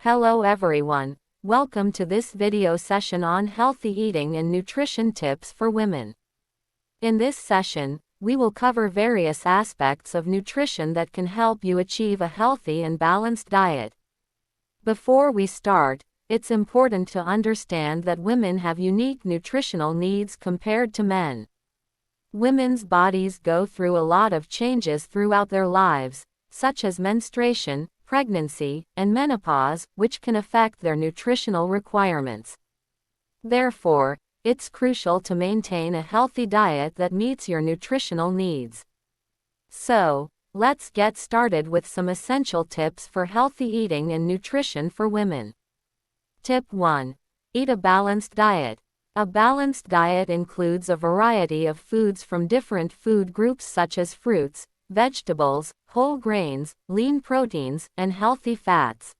Hello everyone, welcome to this video session on healthy eating and nutrition tips for women. In this session, we will cover various aspects of nutrition that can help you achieve a healthy and balanced diet. Before we start, it's important to understand that women have unique nutritional needs compared to men. Women's bodies go through a lot of changes throughout their lives, such as menstruation, pregnancy, and menopause, which can affect their nutritional requirements. Therefore, it's crucial to maintain a healthy diet that meets your nutritional needs. So, let's get started with some essential tips for healthy eating and nutrition for women. Tip 1. Eat a balanced diet. A balanced diet includes a variety of foods from different food groups such as fruits, vegetables, whole grains, lean proteins, and healthy fats.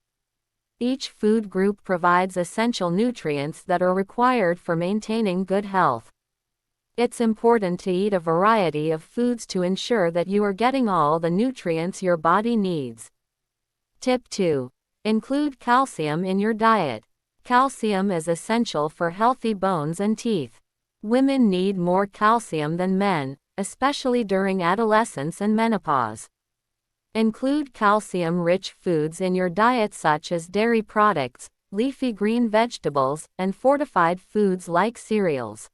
Each food group provides essential nutrients that are required for maintaining good health. It's important to eat a variety of foods to ensure that you are getting all the nutrients your body needs. Tip 2. Include calcium in your diet. Calcium is essential for healthy bones and teeth. Women need more calcium than men, especially during adolescence and menopause. Include calcium-rich foods in your diet such as dairy products, leafy green vegetables, and fortified foods like cereals.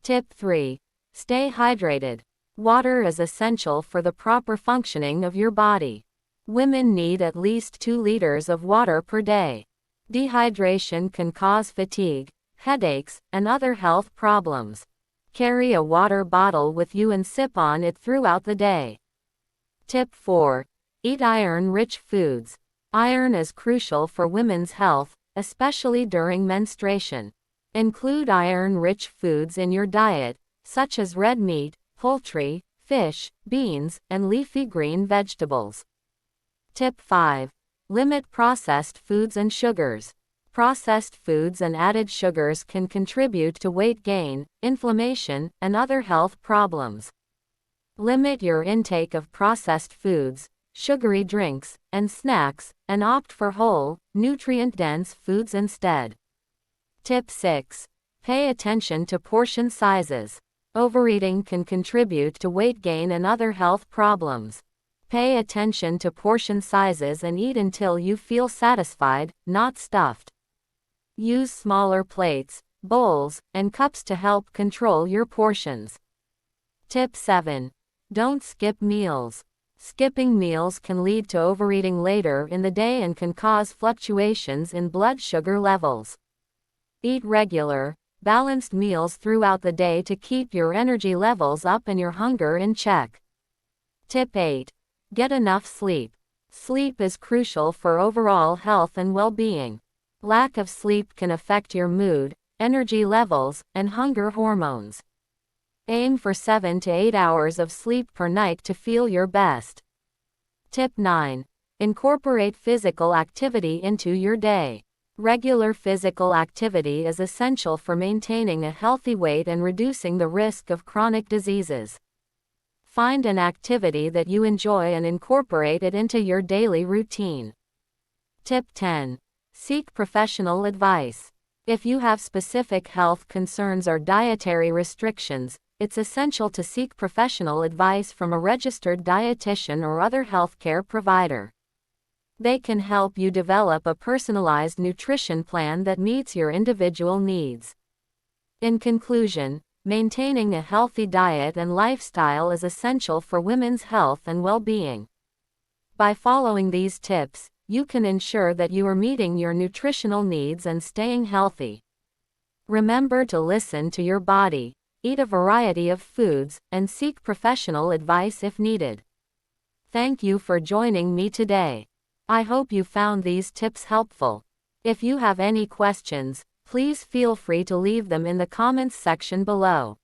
Tip 3. Stay hydrated. Water is essential for the proper functioning of your body. Women need at least 2 liters of water per day. Dehydration can cause fatigue, headaches, and other health problems. Carry a water bottle with you and sip on it throughout the day. Tip 4. Eat iron-rich foods. Iron is crucial for women's health, especially during menstruation. Include iron-rich foods in your diet, such as red meat, poultry, fish, beans, and leafy green vegetables. Tip 5. Limit processed foods and sugars. Processed foods and added sugars can contribute to weight gain, inflammation, and other health problems. Limit your intake of processed foods, sugary drinks, and snacks, and opt for whole, nutrient-dense foods instead. Tip 6. Pay attention to portion sizes. Overeating can contribute to weight gain and other health problems. Pay attention to portion sizes and eat until you feel satisfied, not stuffed. Use smaller plates, bowls, and cups to help control your portions. Tip 7. Don't skip meals. Skipping meals can lead to overeating later in the day and can cause fluctuations in blood sugar levels. Eat regular, balanced meals throughout the day to keep your energy levels up and your hunger in check. Tip 8. Get enough sleep. Sleep is crucial for overall health and well-being. Lack of sleep can affect your mood, energy levels, and hunger hormones. Aim for 7 to 8 hours of sleep per night to feel your best. Tip 9. Incorporate physical activity into your day. Regular physical activity is essential for maintaining a healthy weight and reducing the risk of chronic diseases. Find an activity that you enjoy and incorporate it into your daily routine. Tip 10. Seek professional advice. If you have specific health concerns or dietary restrictions, it's essential to seek professional advice from a registered dietitian or other healthcare provider. They can help you develop a personalized nutrition plan that meets your individual needs. In conclusion, maintaining a healthy diet and lifestyle is essential for women's health and well-being. By following these tips, you can ensure that you are meeting your nutritional needs and staying healthy. Remember to listen to your body, eat a variety of foods, and seek professional advice if needed. Thank you for joining me today. I hope you found these tips helpful. If you have any questions, please feel free to leave them in the comments section below.